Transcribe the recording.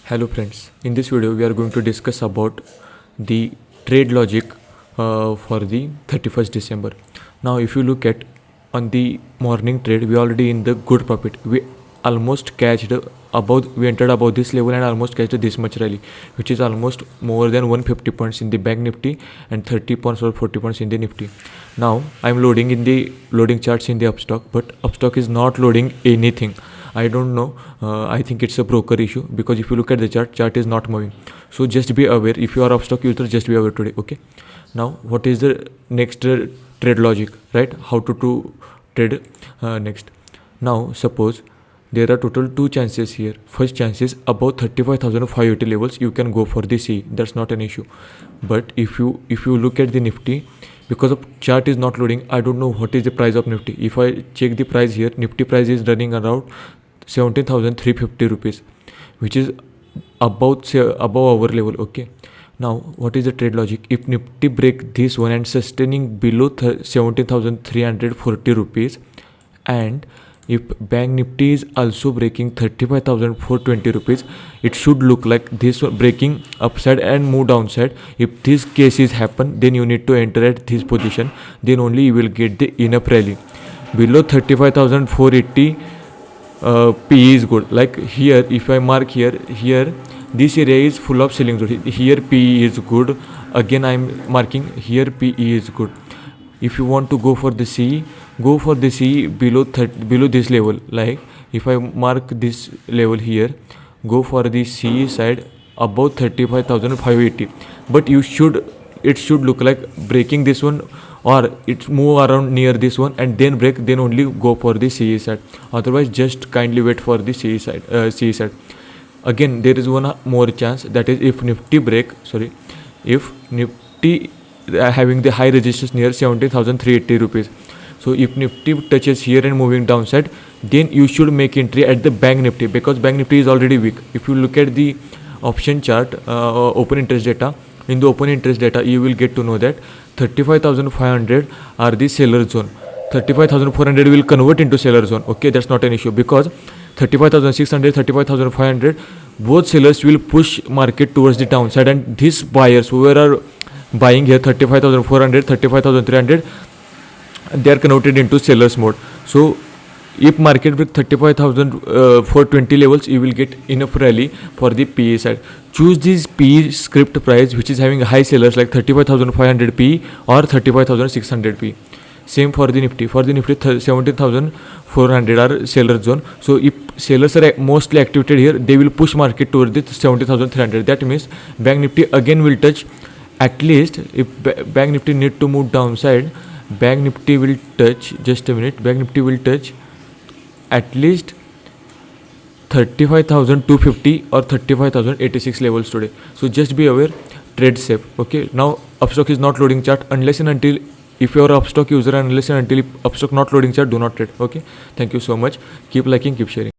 Hello friends, in this video we are going to discuss about the trade logic for the 31st December. Now if you look at on the morning trade, we already in the good profit. We almost we entered above this level and almost catched this much rally, which is almost more than 150 points in the bank nifty and 30 points or 40 points in the nifty. Now I'm loading in the loading charts in the upstock, but upstock is not loading anything. I don't know. I think it's a broker issue, because if you look at the chart is not moving. So just be aware. If you are upstock user, just be aware today. Okay. Now what is the next trade logic, right? How to trade next. Now suppose there are total two chances here. First chance is above 35,580 levels, you can go for the C. That's not an issue. But if you look at the Nifty, because of chart is not loading, I don't know what is the price of Nifty. If I check the price here, Nifty price is running around 17,350 rupees, which is above our level. Okay. Now what is the trade logic? If Nifty break this one and sustaining below 17,340 rupees, and if bank nifty is also breaking 35,420 rupees, it should look like this one breaking upside and move downside. If this case is happen, then you need to enter at this position, then only you will get the enough rally. Below 35,480 P is good. Like here, if I mark here this area is full of selling zone. Here P is good. Again I am marking here P is good. If you want to go for the C, go for the C below this level. Like if I mark this level here, go for the C side above 35,580. But it should look like breaking this one, or it move around near this one and then break, then only go for the CE side. Otherwise just kindly wait for the CE side. Again there is one more chance, that is if Nifty having the high resistance near 17,380 rupees. So if Nifty touches here and moving downside, then you should make entry at the bank nifty, because bank nifty is already weak. If you look at the option chart, open interest data, in the open interest data you will get to know that 35,500 are the seller zone. 35,400 will convert into seller zone. Okay, that's not an issue, because 35,600, 35,500 both sellers will push market towards the downside, and these buyers who are buying here 35,400, 35,300, they are converted into sellers mode. So if market with 35,420 levels, you will get enough rally for the PE side. Choose this PE script price which is having high sellers like 35,500 PE or 35,600 PE. Same for the Nifty. For the Nifty 17,400 are seller zone. So if sellers are mostly activated here, they will push market towards the 17,300. That means bank Nifty again will touch, at least if bank nifty need to move downside, bank nifty will touch, just a minute, bank nifty will touch at least 35,250 or 35,086 levels today. So just be aware, trade safe. Okay, now upstock is not loading chart unless and until, if you are an upstock user, unless and until upstock not loading chart, do not trade. Okay, thank you so much. Keep liking, keep sharing.